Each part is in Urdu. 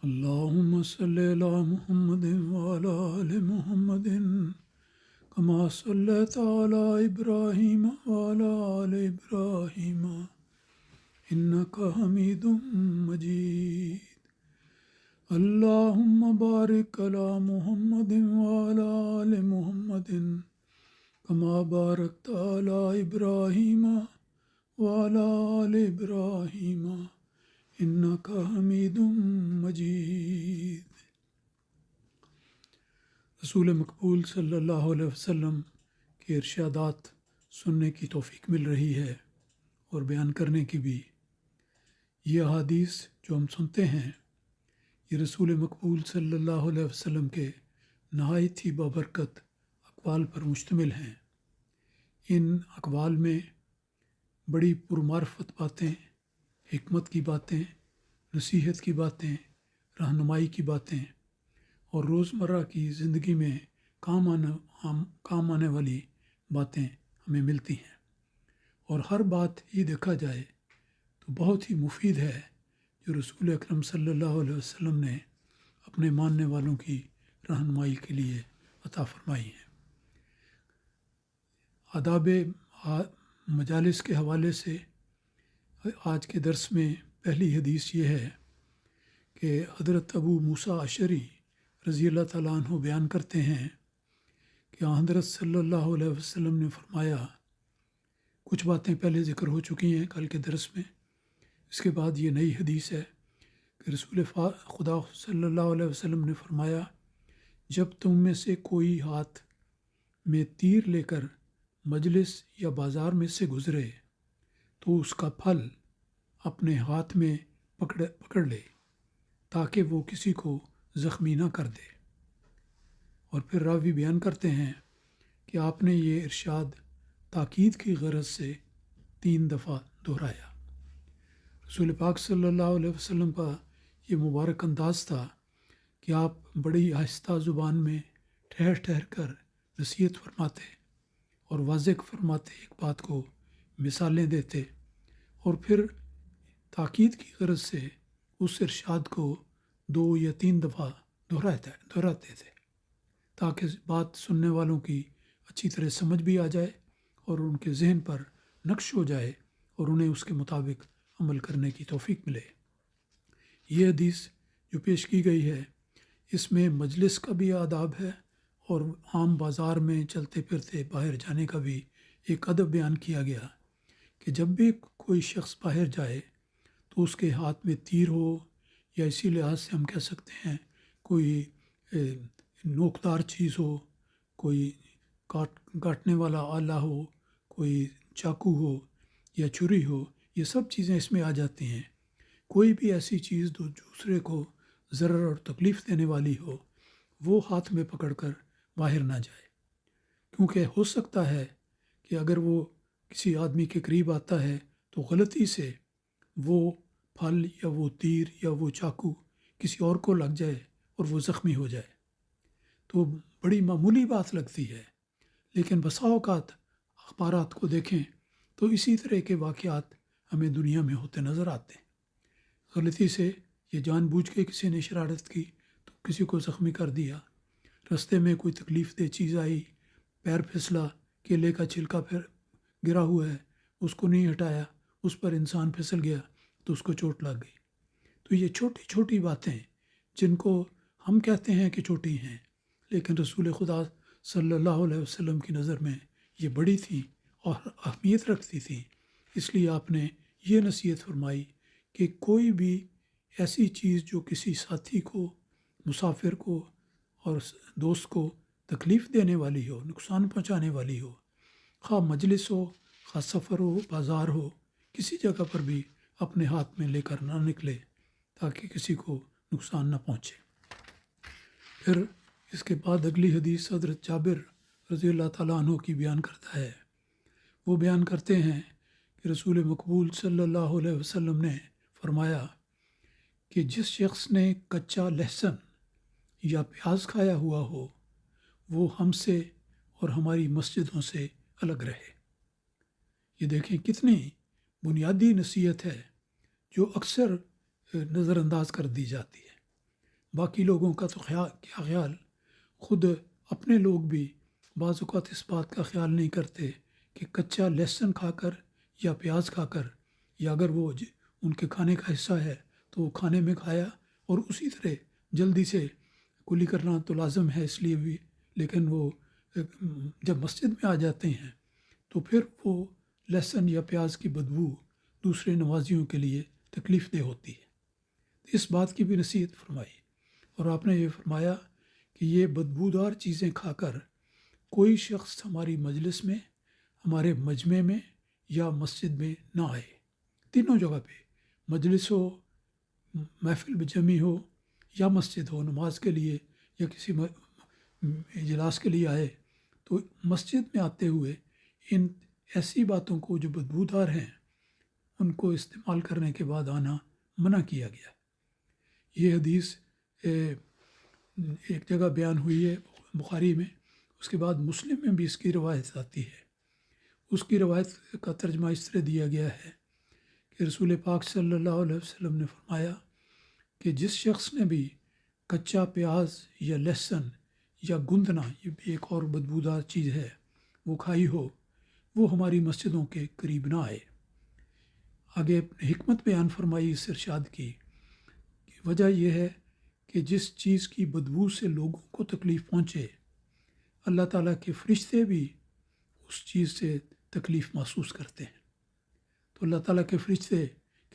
اللهم صل على محمد وعلى آل محمد كما صليت على إبراهيم وعلى آل إبراهيم إنك حميد مجيد. اللهم بارك على محمد وعلى آل محمد كما باركت على إبراهيم وعلى آل إبراهيم إنك حميد مجيد. رسول مقبول صلی اللہ علیہ وسلم کے ارشادات سننے کی توفیق مل رہی ہے اور بیان کرنے کی بھی. یہ احادیث جو ہم سنتے ہیں یہ رسول مقبول صلی اللہ علیہ وسلم کے نہایت ہی بابرکت اقوال پر مشتمل ہیں. ان اقوال میں بڑی پرمعرفت باتیں، حکمت کی باتیں، نصیحت کی باتیں، رہنمائی کی باتیں اور روزمرہ کی زندگی میں کام آنے والی باتیں ہمیں ملتی ہیں. اور ہر بات یہ دیکھا جائے تو بہت ہی مفید ہے جو رسول اکرم صلی اللہ علیہ وسلم نے اپنے ماننے والوں کی رہنمائی کے لیے عطا فرمائی ہیں. آداب مجالس کے حوالے سے آج کے درس میں پہلی حدیث یہ ہے کہ حضرت ابو موسیٰ اشعری رضی اللہ تعالیٰ عنہ بیان کرتے ہیں کہ حضرت صلی اللہ علیہ وسلم نے فرمایا. کچھ باتیں پہلے ذکر ہو چکی ہیں کل کے درس میں. اس کے بعد یہ نئی حدیث ہے کہ رسول خدا صلی اللہ علیہ وسلم نے فرمایا، جب تم میں سے کوئی ہاتھ میں تیر لے کر مجلس یا بازار میں سے گزرے تو اس کا پھل اپنے ہاتھ میں پکڑ لے تاکہ وہ کسی کو زخمی نہ کر دے. اور پھر راوی بیان کرتے ہیں کہ آپ نے یہ ارشاد تاکید کی غرض سے 3 دفعہ دہرایا. رسول پاک صلی اللہ علیہ وسلم کا یہ مبارک انداز تھا کہ آپ بڑی آہستہ زبان میں ٹھہر ٹھہر کر نصیحت فرماتے اور واضح فرماتے، ایک بات کو مثالیں دیتے اور پھر تاکید کی غرض سے اس ارشاد کو 2 یا 3 دفعہ دہراتے تھے تاکہ بات سننے والوں کی اچھی طرح سمجھ بھی آ جائے اور ان کے ذہن پر نقش ہو جائے اور انہیں اس کے مطابق عمل کرنے کی توفیق ملے. یہ حدیث جو پیش کی گئی ہے اس میں مجلس کا بھی آداب ہے اور عام بازار میں چلتے پھرتے باہر جانے کا بھی ایک ادب بیان کیا گیا کہ جب بھی کوئی شخص باہر جائے تو اس کے ہاتھ میں تیر ہو یا اسی لحاظ سے ہم کہہ سکتے ہیں کوئی نوکدار چیز ہو، کوئی کاٹنے والا آلہ ہو، کوئی چاقو ہو یا چھری ہو، یہ سب چیزیں اس میں آ جاتی ہیں. کوئی بھی ایسی چیز جو دوسرے کو ضرر اور تکلیف دینے والی ہو وہ ہاتھ میں پکڑ کر باہر نہ جائے، کیونکہ ہو سکتا ہے کہ اگر وہ کسی آدمی کے قریب آتا ہے تو غلطی سے وہ پھل یا وہ تیر یا وہ چاقو کسی اور کو لگ جائے اور وہ زخمی ہو جائے. تو بڑی معمولی بات لگتی ہے، لیکن بسا اوقات اخبارات کو دیکھیں تو اسی طرح کے واقعات ہمیں دنیا میں ہوتے نظر آتے ہیں. غلطی سے یہ جان بوجھ کے کسی نے شرارت کی تو کسی کو زخمی کر دیا، رستے میں کوئی تکلیف دہ چیز آئی، پیر پھسلا، کیلے کا چھلکا پھر گرا ہوا ہے، اس کو نہیں ہٹایا، اس پر انسان پھسل گیا تو اس کو چوٹ لگ گئی. تو یہ چھوٹی چھوٹی باتیں جن کو ہم کہتے ہیں کہ چھوٹی ہیں لیکن رسول خدا صلی اللہ علیہ وسلم کی نظر میں یہ بڑی تھی اور اہمیت رکھتی تھی. اس لیے آپ نے یہ نصیحت فرمائی کہ کوئی بھی ایسی چیز جو کسی ساتھی کو، مسافر کو اور دوست کو تکلیف دینے والی ہو، نقصان پہنچانے والی ہو، خواہ مجلس ہو، خواہ سفر ہو، بازار ہو، کسی جگہ پر بھی اپنے ہاتھ میں لے کر نہ نکلے تاکہ کسی کو نقصان نہ پہنچے. پھر اس کے بعد اگلی حدیث حضرت جابر رضی اللہ تعالیٰ عنہ کی بیان کرتا ہے. وہ بیان کرتے ہیں کہ رسول مقبول صلی اللہ علیہ وسلم نے فرمایا کہ جس شخص نے کچا لہسن یا پیاز کھایا ہوا ہو وہ ہم سے اور ہماری مسجدوں سے الگ رہے. یہ دیکھیں کتنی بنیادی نصیحت ہے جو اکثر نظر انداز کر دی جاتی ہے. باقی لوگوں کا تو کیا خیال، خود اپنے لوگ بھی بعض اوقات اس بات کا خیال نہیں کرتے کہ کچا لہسن کھا کر یا پیاز کھا کر، یا اگر وہ ان کے کھانے کا حصہ ہے تو وہ کھانے میں کھایا، اور اسی طرح جلدی سے کلی کرنا تو لازم ہے اس لیے بھی، لیکن وہ جب مسجد میں آ جاتے ہیں تو پھر وہ لہسن یا پیاز کی بدبو دوسرے نمازیوں کے لیے تکلیف دہ ہوتی ہے۔ اس بات کی بھی نصیحت فرمائی، اور آپ نے یہ فرمایا کہ یہ بدبودار چیزیں کھا کر کوئی شخص ہماری مجلس میں، ہمارے مجمع میں یا مسجد میں نہ آئے۔ تینوں جگہ پہ، مجلس ہو، محفل بجمی ہو یا مسجد ہو، نماز کے لیے یا کسی اجلاس کے لیے آئے تو مسجد میں آتے ہوئے ان ایسی باتوں کو جو بدبودار ہیں ان کو استعمال کرنے کے بعد آنا منع کیا گیا۔ یہ حدیث ایک جگہ بیان ہوئی ہے بخاری میں، اس کے بعد مسلم میں بھی اس کی روایت آتی ہے۔ اس کی روایت کا ترجمہ اس طرح دیا گیا ہے کہ رسول پاک صلی اللہ علیہ وسلم نے فرمایا کہ جس شخص نے بھی کچا پیاز یا لہسن یا گندنا، یہ بھی ایک اور بدبودار چیز ہے، وہ کھائی ہو، وہ ہماری مسجدوں کے قریب نہ آئے۔ آگے حکمت بیان فرمائی اس ارشاد کی کہ وجہ یہ ہے کہ جس چیز کی بدبو سے لوگوں کو تکلیف پہنچے، اللہ تعالیٰ کے فرشتے بھی اس چیز سے تکلیف محسوس کرتے ہیں۔ تو اللہ تعالیٰ کے فرشتے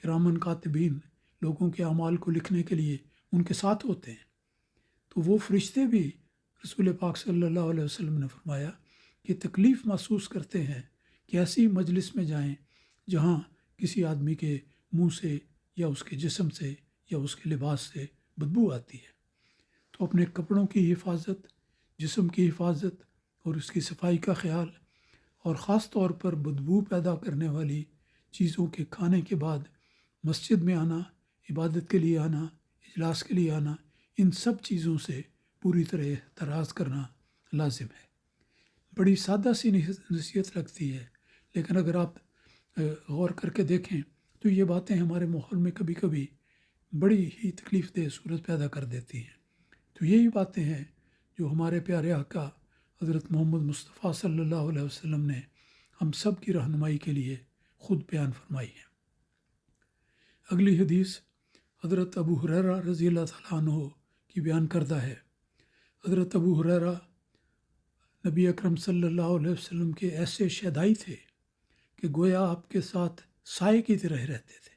کرامن کاتبین لوگوں کے اعمال کو لکھنے کے لیے ان کے ساتھ ہوتے ہیں، تو وہ فرشتے بھی رسول پاک صلی اللہ علیہ وسلم نے فرمایا کہ تکلیف محسوس کرتے ہیں کہ ایسی مجلس میں جائیں جہاں کسی آدمی کے منہ سے یا اس کے جسم سے یا اس کے لباس سے بدبو آتی ہے۔ تو اپنے کپڑوں کی حفاظت، جسم کی حفاظت اور اس کی صفائی کا خیال، اور خاص طور پر بدبو پیدا کرنے والی چیزوں کے کھانے کے بعد مسجد میں آنا، عبادت کے لیے آنا، اجلاس کے لیے آنا، ان سب چیزوں سے پوری طرح احتراز کرنا لازم ہے۔ بڑی سادہ سی نصیحت لگتی ہے، لیکن اگر آپ غور کر کے دیکھیں تو یہ باتیں ہمارے ماحول میں کبھی کبھی بڑی ہی تکلیف دہ صورت پیدا کر دیتی ہیں۔ تو یہی باتیں ہیں جو ہمارے پیارے آقا حضرت محمد مصطفیٰ صلی اللہ علیہ وسلم نے ہم سب کی رہنمائی کے لیے خود بیان فرمائی ہیں۔ اگلی حدیث حضرت ابو ہریرہ رضی اللہ تعالیٰ عنہ کی بیان کردہ ہے۔ حضرت ابو ہریرہ نبی اکرم صلی اللہ علیہ وسلم کے ایسے شیدائی تھے کہ گویا آپ کے ساتھ سائے کی طرح رہتے تھے،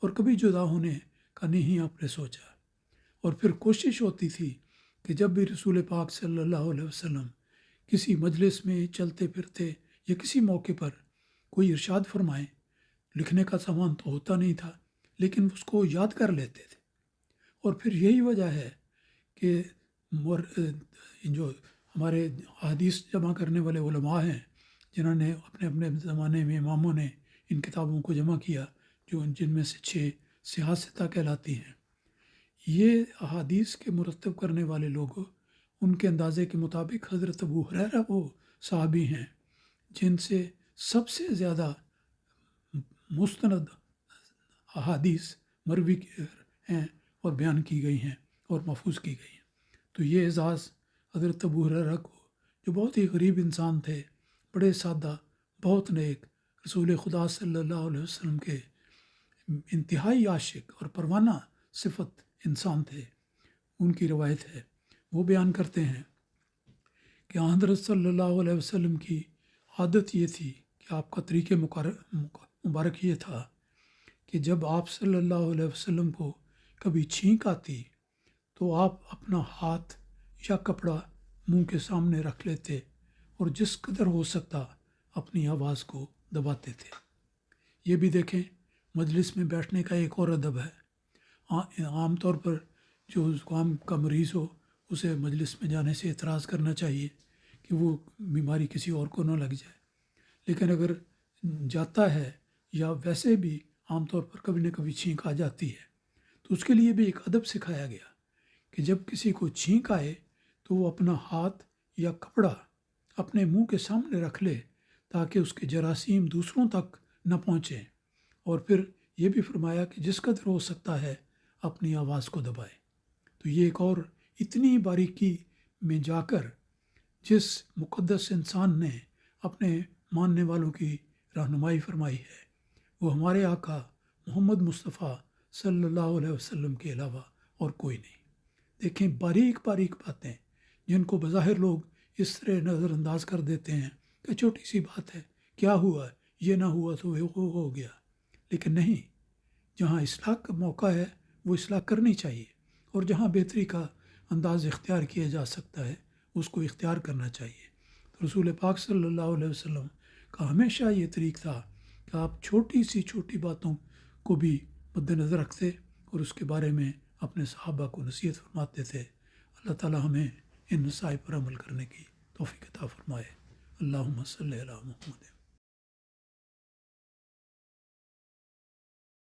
اور کبھی جدا ہونے کا نہیں آپ نے سوچا۔ اور پھر کوشش ہوتی تھی کہ جب بھی رسول پاک صلی اللہ علیہ وسلم کسی مجلس میں چلتے پھرتے یا کسی موقع پر کوئی ارشاد فرمائیں، لکھنے کا سامان تو ہوتا نہیں تھا لیکن اس کو یاد کر لیتے تھے۔ اور پھر یہی وجہ ہے کہ جو ہمارے حدیث جمع کرنے والے علماء ہیں، جنہوں نے اپنے اپنے زمانے میں اماموں نے ان کتابوں کو جمع کیا، جن میں سے 6 سیاستہ کہلاتی ہیں، یہ احادیث کے مرتب کرنے والے لوگ ان کے اندازے کے مطابق حضرت ابو ہریرہ وہ صحابی ہیں جن سے سب سے زیادہ مستند احادیث مروی ہیں اور بیان کی گئی ہیں اور محفوظ کی گئی ہیں۔ تو یہ اعزاز حضرت ابو ہریرہ کو، جو بہت ہی غریب انسان تھے، بڑے سادہ، بہت نیک، رسول خدا صلی اللہ علیہ وسلم کے انتہائی عاشق اور پروانہ صفت انسان تھے، ان کی روایت ہے۔ وہ بیان کرتے ہیں کہ حضرت صلی اللہ علیہ وسلم کی عادت یہ تھی کہ آپ کا طریقہ مبارک یہ تھا کہ جب آپ صلی اللہ علیہ وسلم کو کبھی چھینک آتی تو آپ اپنا ہاتھ یا کپڑا منہ کے سامنے رکھ لیتے اور جس قدر ہو سکتا اپنی آواز کو دباتے تھے۔ یہ بھی دیکھیں، مجلس میں بیٹھنے کا ایک اور ادب ہے۔ عام طور پر جو زکام کا مریض ہو اسے مجلس میں جانے سے اعتراض کرنا چاہیے کہ وہ بیماری کسی اور کو نہ لگ جائے، لیکن اگر جاتا ہے یا ویسے بھی عام طور پر کبھی نہ کبھی چھینک آ جاتی ہے تو اس کے لیے بھی ایک ادب سکھایا گیا کہ جب کسی کو چھینک آئے تو وہ اپنا ہاتھ یا کپڑا اپنے منہ کے سامنے رکھ لے تاکہ اس کے جراثیم دوسروں تک نہ پہنچیں، اور پھر یہ بھی فرمایا کہ جس قدر ہو سکتا ہے اپنی آواز کو دبائے۔ تو یہ ایک اور اتنی باریکی میں جا کر جس مقدس انسان نے اپنے ماننے والوں کی رہنمائی فرمائی ہے وہ ہمارے آقا محمد مصطفیٰ صلی اللہ علیہ وسلم کے علاوہ اور کوئی نہیں۔ دیکھیں باریک باریک باتیں جن کو بظاہر لوگ اس طرح نظر انداز کر دیتے ہیں کہ چھوٹی سی بات ہے، کیا ہوا، یہ نہ ہوا تو وہ ہو گیا، لیکن نہیں، جہاں اصلاح کا موقع ہے وہ اصلاح کرنی چاہیے، اور جہاں بہتری کا انداز اختیار کیا جا سکتا ہے اس کو اختیار کرنا چاہیے۔ تو رسول پاک صلی اللہ علیہ وسلم کا ہمیشہ یہ طریق تھا کہ آپ چھوٹی سی چھوٹی باتوں کو بھی مد نظر رکھتے اور اس کے بارے میں اپنے صحابہ کو نصیحت فرماتے تھے۔ اللہ تعالی ہمیں ان نصائح پر عمل کرنے کی توفیق عطا فرمائے۔ اللہم صلی علی محمد۔